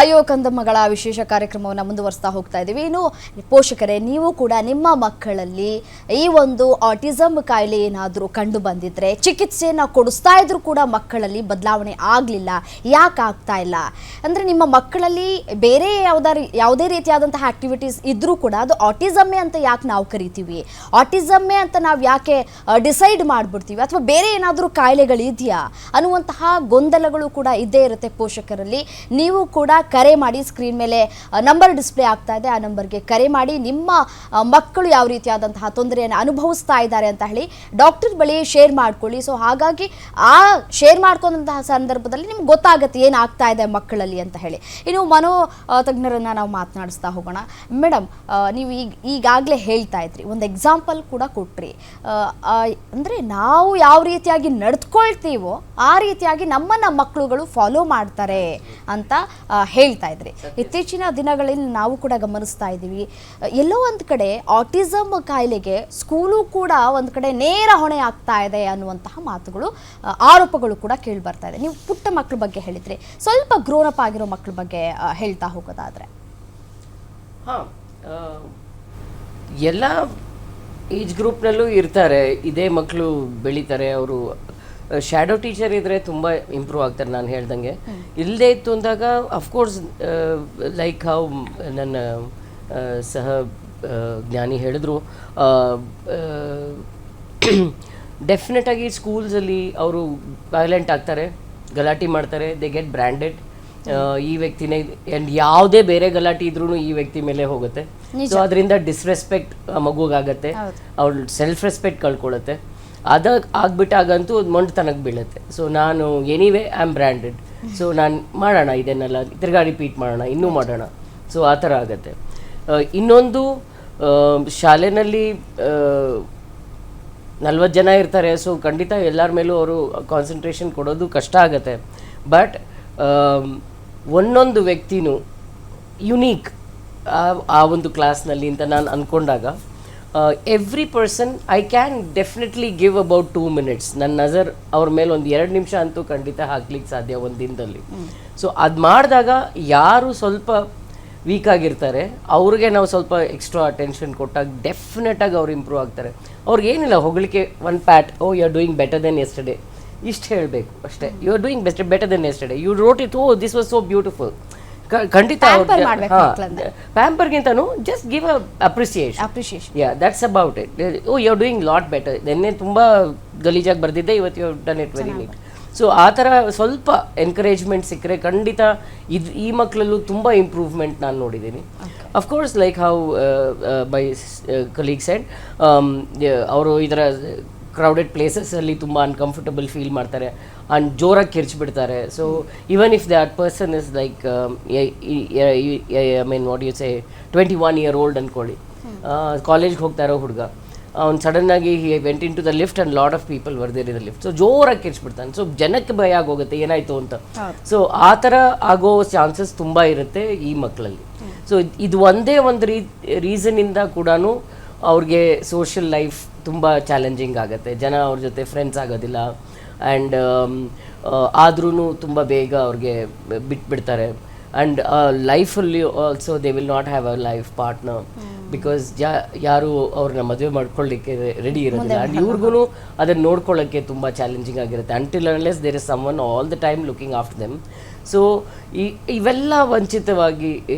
ಅಯ್ಯೋ ಕಂದಮ್ಮಗಳ ವಿಶೇಷ ಕಾರ್ಯಕ್ರಮವನ್ನು ಮುಂದುವರಿಸ್ತಾ ಹೋಗ್ತಾ ಇದ್ದೀವಿ. ಇನ್ನು ಪೋಷಕರೇ, ನೀವು ಕೂಡ ನಿಮ್ಮ ಮಕ್ಕಳಲ್ಲಿ ಈ ಒಂದು ಆಟಿಸಮ್ ಕಾಯಿಲೆ ಏನಾದರೂ ಕಂಡು ಬಂದಿದ್ರೆ ಚಿಕಿತ್ಸೆಯನ್ನು ಕೊಡಿಸ್ತಾ ಇದ್ರೂ ಕೂಡ ಮಕ್ಕಳಲ್ಲಿ ಬದಲಾವಣೆ ಆಗಲಿಲ್ಲ, ಯಾಕೆ ಆಗ್ತಾ ಇಲ್ಲ ಅಂದರೆ ನಿಮ್ಮ ಮಕ್ಕಳಲ್ಲಿ ಬೇರೆ ಯಾವುದೇ ರೀತಿಯಾದಂತಹ ಆಕ್ಟಿವಿಟೀಸ್ ಇದ್ರೂ ಕೂಡ ಅದು ಆಟಿಸಮ್ಮೇ ಅಂತ ಯಾಕೆ ನಾವು ಕರಿತೀವಿ, ಆಟಿಸಮ್ಮೇ ಅಂತ ನಾವು ಯಾಕೆ ಡಿಸೈಡ್ ಮಾಡಿಬಿಡ್ತೀವಿ, ಅಥವಾ ಬೇರೆ ಏನಾದರೂ ಕಾಯಿಲೆಗಳಿದೆಯಾ ಅನ್ನುವಂತಹ ಗೊಂದಲಗಳು ಕೂಡ ಇದ್ದೇ ಇರುತ್ತೆ ಪೋಷಕರಲ್ಲಿ. ನೀವು ಕೂಡ ಕರೆ ಮಾಡಿ, ಸ್ಕ್ರೀನ್ ಮೇಲೆ ನಂಬರ್ ಡಿಸ್ಪ್ಲೇ ಆಗ್ತಾ ಇದೆ, ಆ ನಂಬರ್ಗೆ ಕರೆ ಮಾಡಿ ನಿಮ್ಮ ಮಕ್ಕಳು ಯಾವ ರೀತಿಯಾದಂತಹ ತೊಂದರೆಯನ್ನು ಅನುಭವಿಸ್ತಾ ಇದ್ದಾರೆ ಅಂತ ಹೇಳಿ ಡಾಕ್ಟರ್ ಬಳಿ ಶೇರ್ ಮಾಡ್ಕೊಳ್ಳಿ. ಸೊ ಹಾಗಾಗಿ ಆ ಶೇರ್ ಮಾಡ್ಕೊಂಡಂತಹ ಸಂದರ್ಭದಲ್ಲಿ ನಿಮ್ಗೆ ಗೊತ್ತಾಗುತ್ತೆ ಏನಾಗ್ತಾ ಇದೆ ಮಕ್ಕಳಲ್ಲಿ ಅಂತ ಹೇಳಿ. ಇನ್ನು ಮನೋ ತಜ್ಞರನ್ನು ನಾವು ಮಾತನಾಡಿಸ್ತಾ ಹೋಗೋಣ. ಮೇಡಮ್, ನೀವು ಈಗಾಗಲೇ ಹೇಳ್ತಾ ಇದ್ರಿ, ಒಂದು ಎಕ್ಸಾಂಪಲ್ ಕೂಡ ಕೊಟ್ರಿ, ಅಂದರೆ ನಾವು ಯಾವ ರೀತಿಯಾಗಿ ನಡೆದುಕೊಳ್ತೀವೋ ಆ ರೀತಿಯಾಗಿ ನಮ್ಮನ್ನ ಮಕ್ಕಳುಗಳು ಫಾಲೋ ಮಾಡ್ತಾರೆ ಅಂತ ಹೇಳ್ತಾ ಇದ್ರಿ. ಇತ್ತೀಚಿನ ದಿನಗಳಲ್ಲಿ ನಾವು ಕೂಡ ಗಮನಿಸ್ತಾ ಇದ್ದೀವಿ, ಎಲ್ಲೋ ಒಂದು ಕಡೆ ಆಟಿಸಮ್ ಕಾಯಿಲೆಗೆ ಸ್ಕೂಲು ಕೂಡ ಒಂದು ಕಡೆ ನೇರ ಹೊಣೆ ಆಗ್ತಾ ಇದೆ ಅನ್ನುವಂತಹ ಮಾತುಗಳು, ಆರೋಪಗಳು ಕೂಡ ಕೇಳಿ ಬರ್ತಾ ಇದೆ. ನೀವು ಪುಟ್ಟ ಮಕ್ಕಳ ಬಗ್ಗೆ ಹೇಳಿದ್ರಿ, ಸ್ವಲ್ಪ ಗ್ರೋನ್ ಅಪ್ ಆಗಿರೋ ಮಕ್ಕಳ ಬಗ್ಗೆ ಹೇಳ್ತಾ ಹೋಗೋದಾದ್ರೆ. ಎಲ್ಲ ಏಜ್ ಗ್ರೂಪ್ನಲ್ಲೂ ಇರ್ತಾರೆ, ಇದೇ ಮಕ್ಕಳು ಬೆಳೀತಾರೆ. ಅವರು ಶ್ಯಾಡೋ ಟೀಚರ್ ಇದ್ದರೆ ತುಂಬ ಇಂಪ್ರೂವ್ ಆಗ್ತಾರೆ. ನಾನು ಹೇಳ್ದಂಗೆ ಇಲ್ಲದೇ ಇತ್ತು ಅಂದಾಗ ಅಫ್ಕೋರ್ಸ್ ಲೈಕ್ ಹೌ ನನ್ನ ಸಹ ಜ್ಞಾನಿ ಹೇಳಿದ್ರು, ಡೆಫಿನೆಟಾಗಿ ಸ್ಕೂಲ್ಸಲ್ಲಿ ಅವರು ವೈಲೆಂಟ್ ಆಗ್ತಾರೆ, ಗಲಾಟೆ ಮಾಡ್ತಾರೆ, ದೇ ಗೆಟ್ ಬ್ರ್ಯಾಂಡೆಡ್. ಈ ವ್ಯಕ್ತಿನೇ ಯಾವುದೇ ಬೇರೆ ಗಲಾಟೆ ಇದ್ರೂ ಈ ವ್ಯಕ್ತಿ ಮೇಲೆ ಹೋಗುತ್ತೆ. ಸೊ ಅದರಿಂದ ಡಿಸ್ರೆಸ್ಪೆಕ್ಟ್ ಮಗುಗಾಗತ್ತೆ, ಅವ್ಳು ಸೆಲ್ಫ್ ರೆಸ್ಪೆಕ್ಟ್ ಕಳ್ಕೊಳ್ಳುತ್ತೆ. ಆಗ್ಬಿಟ್ಟಾಗಂತೂ ಒಂದು ಮೊಂಡತನಕ್ಕೆ ಬೀಳುತ್ತೆ. ಸೊ ನಾನು anyway I am branded, so ನಾನು ಮಾಡೋಣ, ಇದನ್ನೆಲ್ಲ ತಿರ್ಗಾ ರಿಪೀಟ್ ಮಾಡೋಣ, ಇನ್ನೂ ಮಾಡೋಣ. ಸೊ ಆ ಥರ ಆಗುತ್ತೆ. ಇನ್ನೊಂದು, ಶಾಲೆಯಲ್ಲಿ 40 ಜನ ಇರ್ತಾರೆ. ಸೊ ಖಂಡಿತ ಎಲ್ಲರ ಮೇಲೂ ಅವರು ಕಾನ್ಸಂಟ್ರೇಷನ್ ಕೊಡೋದು ಕಷ್ಟ ಆಗುತ್ತೆ. ಬಟ್ ಒಂದೊಂದು ವ್ಯಕ್ತಿನೂ ಯುನೀಕ್ ಆ ಒಂದು ಕ್ಲಾಸ್ನಲ್ಲಿ ಅಂತ ನಾನು ಅಂದ್ಕೊಂಡಾಗ, every person I can definitely give about 2 minutes. ನನ್ನ ನಜರ್ ಅವ್ರ ಮೇಲೆ ಒಂದು 2 ನಿಮಿಷ ಅಂತೂ ಖಂಡಿತ ಹಾಕ್ಲಿಕ್ಕೆ ಸಾಧ್ಯ ಒಂದು ದಿನದಲ್ಲಿ. ಸೊ ಅದು ಮಾಡಿದಾಗ ಯಾರು ಸ್ವಲ್ಪ ವೀಕ್ ಆಗಿರ್ತಾರೆ ಅವ್ರಿಗೆ ನಾವು ಸ್ವಲ್ಪ ಎಕ್ಸ್ಟ್ರಾ ಅಟೆನ್ಷನ್ ಕೊಟ್ಟಾಗ ಡೆಫಿನೆಟಾಗಿ ಅವ್ರು ಇಂಪ್ರೂವ್ ಆಗ್ತಾರೆ. ಅವ್ರಿಗೇನಿಲ್ಲ, ಹೊಗಳಿಕೆ ಒಂದು pat, oh you are doing better than yesterday, ಇಷ್ಟು ಹೇಳಬೇಕು ಅಷ್ಟೇ. You are doing better than yesterday, you wrote it, oh this was so beautiful. ಖಂಡಿತ ಪ್ಯಾಂಪರ್ಗಿಂತನೂ just give appreciation. Yeah, that's about it. Oh you are doing lot better, ನೆನ್ನೆ ತುಂಬ ಗಲೀಜಾಗಿ ಬರ್ದಿದ್ದೆ, ಇವತ್ತು you have done it very neat. So ಆ ಥರ ಸ್ವಲ್ಪ ಎನ್ಕರೇಜ್ಮೆಂಟ್ ಸಿಕ್ಕರೆ ಖಂಡಿತ ಈ ಮಕ್ಕಳಲ್ಲೂ ತುಂಬ ಇಂಪ್ರೂವ್ಮೆಂಟ್ ನಾನು ನೋಡಿದ್ದೀನಿ. Of course like how my colleague shed, ಅವರು ಈ ಥರ ಕ್ರೌಡೆಡ್ ಪ್ಲೇಸಸ್ಸಲ್ಲಿ ತುಂಬ ಅನ್ಕಂಫರ್ಟಬಲ್ ಫೀಲ್ ಮಾಡ್ತಾರೆ ಆ್ಯಂಡ್ ಜೋರಾಗಿ ಕಿರ್ಚಿಬಿಡ್ತಾರೆ. So even if that person is like I mean what you say 21 year old ಅಂದ್ಕೊಳ್ಳಿ, ಕಾಲೇಜ್ಗೆ ಹೋಗ್ತಾ ಇರೋ ಹುಡುಗ, ಅವ್ನು ಸಡನ್ನಾಗಿ he went into the lift and lot of people were there in the lift. So ಜೋರಾಗಿ ಕಿರ್ಚಿಬಿಡ್ತಾನೆ. ಸೊ ಜನಕ್ಕೆ ಭಯ ಆಗೋಗುತ್ತೆ ಏನಾಯಿತು ಅಂತ. ಸೊ ಆ ಥರ ಆಗೋ ಚಾನ್ಸಸ್ ತುಂಬ ಇರುತ್ತೆ ಈ ಮಕ್ಕಳಲ್ಲಿ. ಸೊ ಇದು ಒಂದೇ ಒಂದು ರೀಸನಿಂದ ಕೂಡ ಅವ್ರಿಗೆ ಸೋಷಿಯಲ್ ಲೈಫ್ ತುಂಬ ಚಾಲೆಂಜಿಂಗ್ ಆಗುತ್ತೆ. ಜನ ಅವ್ರ ಜೊತೆ ಫ್ರೆಂಡ್ಸ್ ಆಗೋದಿಲ್ಲ, ಆ್ಯಂಡ್ ಆದ್ರೂ ತುಂಬ ಬೇಗ ಅವ್ರಿಗೆ ಬಿಟ್ಬಿಡ್ತಾರೆ. ಆ್ಯಂಡ್ ಲೈಫಲ್ಲಿ also they will not have a life partner, because ಯಾರು ಅವ್ರನ್ನ ಮದುವೆ ಮಾಡ್ಕೊಳ್ಳಿಕ್ಕೆ ರೆಡಿ ಇರೋದಿಲ್ಲ. ಆ್ಯಂಡ್ ಇವ್ರಿಗೂ ಅದನ್ನು ನೋಡ್ಕೊಳ್ಳೋಕ್ಕೆ ತುಂಬ ಚಾಲೆಂಜಿಂಗ್ ಆಗಿರುತ್ತೆ. Until unless there is someone all the time looking after them. So ಇವೆಲ್ಲ ವಂಚಿತವಾಗಿ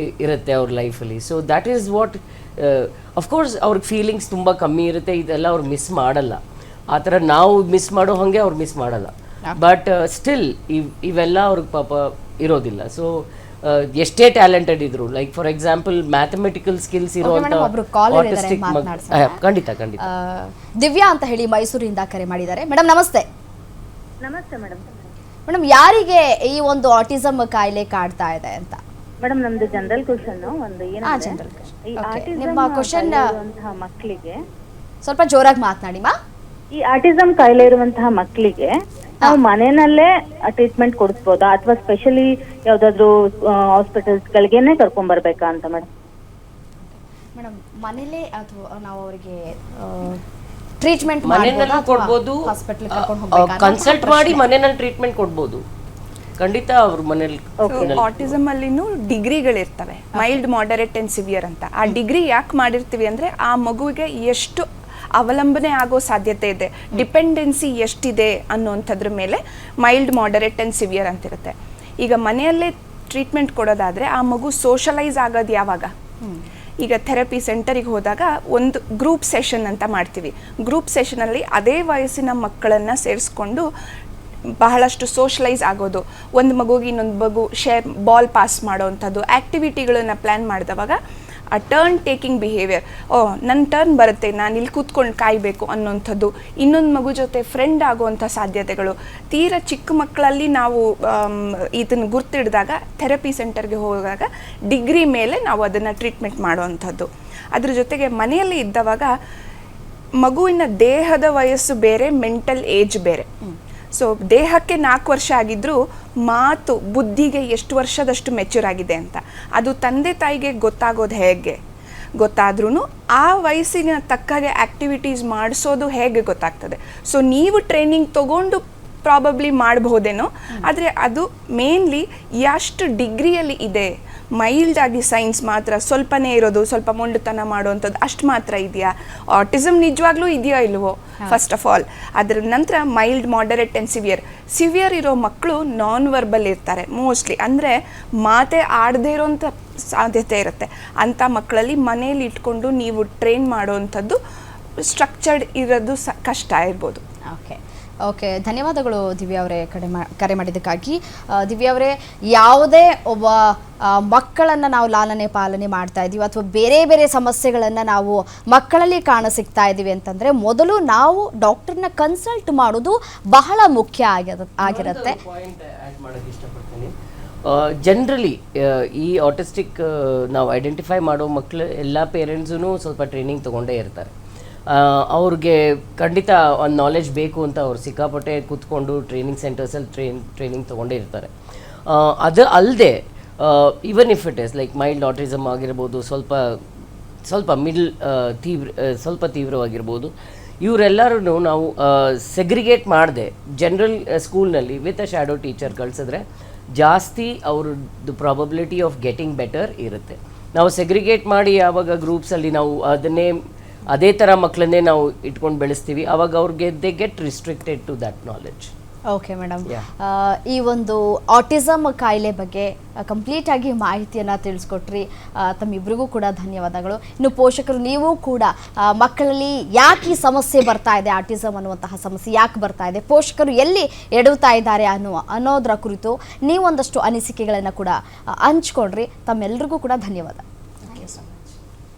ಇರುತ್ತೆ ಅವ್ರ ಲೈಫಲ್ಲಿ. So that is what, of course ಅವ್ರಿಗೆ ಫೀಲಿಂಗ್ಸ್ ತುಂಬ ಕಮ್ಮಿ ಇರುತ್ತೆ, ಇದೆಲ್ಲ ಅವ್ರು ಮಿಸ್ ಮಾಡಲ್ಲ. ಆ ಥರ ನಾವು ಮಿಸ್ ಮಾಡೋ ಹಾಗೆ ಅವ್ರು ಮಿಸ್ ಮಾಡಲ್ಲ. ಬಟ್ ಸ್ಟಿಲ್ ಇವೆಲ್ಲ ಅವ್ರಿಗೆ ಪಾಪ ಇರೋದಿಲ್ಲ. ಸೊ ಎಷ್ಟೇ ಟ್ಯಾಲೆಂಟೆಡ್ ಇದ್ರು, like for example mathematical skills ಇರುವಂತ ಖಂಡಿತ ಖಂಡಿತ. ದಿವ್ಯಾ ಅಂತ ಹೇಳಿ ಮೈಸೂರಿಂದ ಕರೆ ಮಾಡಿದ್ದಾರೆ. ಮೇಡಮ್ ನಮಸ್ತೆ. ನಮಸ್ತೆ ಮೇಡಮ್. ಮೇಡಮ್, ಯಾರಿಗೆ ಈ ಒಂದು ಆಟಿಸಮ್ ಕಾಯಿಲೆ ಕಾಡ್ತಾ ಇದೆ ಅಂತ? ಮೇಡಮ್ ನಮ್ದು ಜನರಲ್ ಕ್ವೆಶ್ಚನ್ ಒಂದು ಜನರಲ್ ನಿಮ್ಮ ಕ್ವೆಶ್ಚನ್ ಮಕ್ಕಳಿಗೆ ಸ್ವಲ್ಪ ಜೋರಾಗಿ ಮಾತನಾಡಿ ಮಾ. ಈ ಆಟಿಸಮ್ ಕಾಯಿಲೆ ಇರುವಂತಹ ಮಕ್ಕಳಿಗೆ ನಾವು ಮನೆಯಲ್ಲೇ ಟ್ರೀಟ್ಮೆಂಟ್ ಕೊಡಿಸ್ಬೋದಾ, ಅಥವಾ ಸ್ಪೆಷಲಿ ಯಾವ್ದಾದ್ರು ಹಾಸ್ಪಿಟಲ್ಸ್ ಗಳಿಗೆನೆ ಕರ್ಕೊಂಡ್ ಬರ್ಬೇಕಾ ಅಂತ ಮೇಡಮ್? ಮೇಡಮ್, ಮನೇಲೆ ಅಥವಾ ನಾವು ಅವರಿಗೆ ಟ್ರೀಟ್ಮೆಂಟ್ ಮನೆಯಲ್ಲೂ ಕೊಡ್ಬೋದು, ಕನ್ಸಲ್ಟ್ ಮಾಡಿ ಮನೆಯಲ್ಲಿ ಟ್ರೀಟ್ಮೆಂಟ್ ಕೊಡ್ಬೋದು. ಖಂಡಿತ ಅವ್ರ ಮನೇಲಿ ಆಟಿಸಮ್ ಅಲ್ಲಿನೂ ಡಿಗ್ರಿಗಳಿರ್ತವೆ, ಮೈಲ್ಡ್, ಮಾಡರೇಟ್ ಅಂಡ್ ಸಿವಿಯರ್ ಅಂತ. ಆ ಡಿಗ್ರಿ ಯಾಕೆ ಮಾಡಿರ್ತೀವಿ ಅಂದ್ರೆ ಆ ಮಗುವಿಗೆ ಎಷ್ಟು ಅವಲಂಬನೆ ಆಗೋ ಸಾಧ್ಯತೆ ಇದೆ, ಡಿಪೆಂಡೆನ್ಸಿ ಎಷ್ಟಿದೆ ಅನ್ನೋಂಥದ್ರ ಮೇಲೆ ಮೈಲ್ಡ್, ಮಾಡರೇಟ್ ಅಂಡ್ ಸಿವಿಯರ್ ಅಂತಿರುತ್ತೆ. ಈಗ ಮನೆಯಲ್ಲೇ ಟ್ರೀಟ್ಮೆಂಟ್ ಕೊಡೋದಾದ್ರೆ ಆ ಮಗು ಸೋಷಲೈಸ್ ಆಗೋದು ಯಾವಾಗ? ಈಗ ಥೆರಪಿ ಸೆಂಟರಿಗೆ ಹೋದಾಗ ಒಂದು ಗ್ರೂಪ್ ಸೆಷನ್ ಅಂತ ಮಾಡ್ತೀವಿ. ಗ್ರೂಪ್ ಸೆಷನಲ್ಲಿ ಅದೇ ವಯಸ್ಸಿನ ಮಕ್ಕಳನ್ನು ಸೇರಿಸ್ಕೊಂಡು ಬಹಳಷ್ಟು ಸೋಷಲೈಸ್ ಆಗೋದು, ಒಂದು ಮಗುಗೆ ಇನ್ನೊಂದು ಮಗು ಬಾಲ್ ಪಾಸ್ ಮಾಡೋವಂಥದ್ದು ಆ್ಯಕ್ಟಿವಿಟಿಗಳನ್ನು ಪ್ಲ್ಯಾನ್ ಮಾಡಿದವಾಗ ಆ ಟರ್ನ್ ಟೇಕಿಂಗ್ ಬಿಹೇವಿಯರ್, ನನ್ನ ಟರ್ನ್ ಬರುತ್ತೆ, ನಾನು ಇಲ್ಲಿ ಕೂತ್ಕೊಂಡು ಕಾಯಬೇಕು ಅನ್ನೋಂಥದ್ದು, ಇನ್ನೊಂದು ಮಗು ಜೊತೆ ಫ್ರೆಂಡ್ ಆಗುವಂಥ ಸಾಧ್ಯತೆಗಳು. ತೀರಾ ಚಿಕ್ಕ ಮಕ್ಕಳಲ್ಲಿ ನಾವು ಇದನ್ನು ಗುರ್ತಿಡಿದಾಗ ಥೆರಪಿ ಸೆಂಟರ್ಗೆ ಹೋದಾಗ ಡಿಗ್ರಿ ಮೇಲೆ ನಾವು ಅದನ್ನು ಟ್ರೀಟ್ಮೆಂಟ್ ಮಾಡುವಂಥದ್ದು. ಅದ್ರ ಜೊತೆಗೆ ಮನೆಯಲ್ಲಿ ಇದ್ದವಾಗ ಮಗುವಿನ ದೇಹದ ವಯಸ್ಸು ಬೇರೆ, ಮೆಂಟಲ್ ಏಜ್ ಬೇರೆ. ಸೊ ದೇಹಕ್ಕೆ 4 ವರ್ಷ ಆಗಿದ್ರೂ ಮಾತು, ಬುದ್ಧಿಗೆ ಎಷ್ಟು ವರ್ಷದಷ್ಟು ಮೆಚ್ಯೂರ್ ಆಗಿದೆ ಅಂತ ಅದು ತಂದೆ ತಾಯಿಗೆ ಗೊತ್ತಾಗೋದು ಹೇಗೆ? ಗೊತ್ತಾದ್ರೂ ಆ ವಯಸ್ಸಿನ ತಕ್ಕಾಗೆ ಆ್ಯಕ್ಟಿವಿಟೀಸ್ ಮಾಡಿಸೋದು ಹೇಗೆ ಗೊತ್ತಾಗ್ತದೆ. ಸೊ ನೀವು ಟ್ರೈನಿಂಗ್ ತೊಗೊಂಡು ಪ್ರಾಬಬ್ಲಿ ಮಾಡಬಹುದೇನೋ, ಆದರೆ ಅದು ಮೇನ್ಲಿ ಎಷ್ಟು ಡಿಗ್ರಿಯಲ್ಲಿ ಇದೆ. ಮೈಲ್ಡ್ ಆಗಿ ಸೈನ್ಸ್ ಮಾತ್ರ ಸ್ವಲ್ಪನೇ ಇರೋದು, ಸ್ವಲ್ಪ ಮೊಂಡುತನ ಮಾಡುವಂಥದ್ದು ಅಷ್ಟು ಮಾತ್ರ ಇದೆಯಾ? ಆಟಿಸಮ್ ನಿಜವಾಗ್ಲೂ ಇದೆಯೋ ಇಲ್ವೋ ಫಸ್ಟ್ ಆಫ್ ಆಲ್. ಅದರ ನಂತರ ಮೈಲ್ಡ್, ಮಾಡರೇಟ್ ಆ್ಯಂಡ್ ಸಿವಿಯರ್ ಇರೋ ಮಕ್ಕಳು ನಾನ್ ವರ್ಬಲ್ ಇರ್ತಾರೆ ಮೋಸ್ಟ್ಲಿ, ಅಂದರೆ ಮಾತೇ ಆಡದೇ ಇರೋಂಥ ಸಾಧ್ಯತೆ ಇರುತ್ತೆ. ಅಂಥ ಮಕ್ಕಳಲ್ಲಿ ಮನೇಲಿ ಇಟ್ಕೊಂಡು ನೀವು ಟ್ರೈನ್ ಮಾಡುವಂಥದ್ದು ಸ್ಟ್ರಕ್ಚರ್ಡ್ ಇರೋದು ಕಷ್ಟ ಇರ್ಬೋದು. ಓಕೆ, ಧನ್ಯವಾದಗಳು ದಿವ್ಯಾ ಅವರೇ ಕರೆ ಮಾಡಿದ್ದಕ್ಕಾಗಿ. ದಿವ್ಯಾ ಅವರೇ, ಯಾವುದೇ ಒಬ್ಬ ಮಕ್ಕಳನ್ನು ನಾವು ಲಾಲನೆ ಪಾಲನೆ ಮಾಡ್ತಾ ಇದ್ದೀವಿ ಅಥವಾ ಬೇರೆ ಬೇರೆ ಸಮಸ್ಯೆಗಳನ್ನು ನಾವು ಮಕ್ಕಳಲ್ಲಿ ಕಾಣಸಿಗ್ತಾ ಇದ್ದೀವಿ ಅಂತಂದರೆ ಮೊದಲು ನಾವು ಡಾಕ್ಟರ್ನ ಕನ್ಸಲ್ಟ್ ಮಾಡೋದು ಬಹಳ ಮುಖ್ಯ ಆಗಿರುತ್ತೆ. ಜನರಲಿ ಈ ಆಟಿಸ್ಟಿಕ್ ನಾವು ಐಡೆಂಟಿಫೈ ಮಾಡೋ ಮಕ್ಕಳು ಎಲ್ಲ ಪೇರೆಂಟ್ಸೂ ಸ್ವಲ್ಪ ಟ್ರೈನಿಂಗ್ ತೊಗೊಂಡೇ ಇರ್ತಾರೆ. ಅವ್ರಿಗೆ ಖಂಡಿತ ಒಂದು ನಾಲೆಜ್ ಬೇಕು ಅಂತ ಅವ್ರು ಸಿಕ್ಕಾಪಟ್ಟೆ ಕೂತ್ಕೊಂಡು ಟ್ರೈನಿಂಗ್ ಸೆಂಟರ್ಸಲ್ಲಿ ಟ್ರೈನಿಂಗ್ ತೊಗೊಂಡೇ ಇರ್ತಾರೆ. ಅದು ಅಲ್ಲದೆ even if it is like mild autism ಆಗಿರ್ಬೋದು, ಸ್ವಲ್ಪ ಮಿಡಲ್ ಸ್ವಲ್ಪ ತೀವ್ರವಾಗಿರ್ಬೋದು, ಇವರೆಲ್ಲರೂ ನಾವು ಸೆಗ್ರಿಗೇಟ್ ಮಾಡದೆ ಜನರಲ್ ಸ್ಕೂಲ್ನಲ್ಲಿ ವಿತ್ ಅ ಶ್ಯಾಡೋ ಟೀಚರ್ ಕಳಿಸಿದ್ರೆ ಜಾಸ್ತಿ ಅವ್ರದ್ದು ಪ್ರಾಬಬಿಲಿಟಿ ಆಫ್ ಗೆಟಿಂಗ್ ಬೆಟರ್ ಇರುತ್ತೆ. ನಾವು ಸೆಗ್ರಿಗೇಟ್ ಮಾಡಿ ಯಾವಾಗ ಗ್ರೂಪ್ಸಲ್ಲಿ ನಾವು ಅದೇ ಥರ ಮಕ್ಕಳನ್ನೇ ನಾವು ಇಟ್ಕೊಂಡು ಬೆಳೆಸ್ತೀವಿ, ಆವಾಗ ಅವ್ರಿಗೆ they get restricted to that knowledge. Okay madam, ಈ ಒಂದು ಆಟಿಸಮ್ ಕಾಯಿಲೆ ಬಗ್ಗೆ ಕಂಪ್ಲೀಟ್ ಆಗಿ ಮಾಹಿತಿಯನ್ನು ತಿಳಿಸ್ಕೊಟ್ರಿ. ತಮ್ಮಿಬ್ಬರಿಗೂ ಕೂಡ ಧನ್ಯವಾದಗಳು. ಇನ್ನು ಪೋಷಕರು, ನೀವು ಕೂಡ ಮಕ್ಕಳಲ್ಲಿ ಯಾಕೆ ಈ ಸಮಸ್ಯೆ ಬರ್ತಾ ಇದೆ, ಆಟಿಸಮ್ ಅನ್ನುವಂತಹ ಸಮಸ್ಯೆ ಯಾಕೆ ಬರ್ತಾ ಇದೆ, ಪೋಷಕರು ಎಲ್ಲಿ ಎಡುತ್ತಾ ಇದ್ದಾರೆ ಅನ್ನೋದರ ಕುರಿತು ನೀವೊಂದಷ್ಟು ಅನಿಸಿಕೆಗಳನ್ನು ಕೂಡ ಹಂಚ್ಕೊಂಡ್ರಿ. ತಮ್ಮೆಲ್ಲರಿಗೂ ಕೂಡ ಧನ್ಯವಾದ. Thank you so much.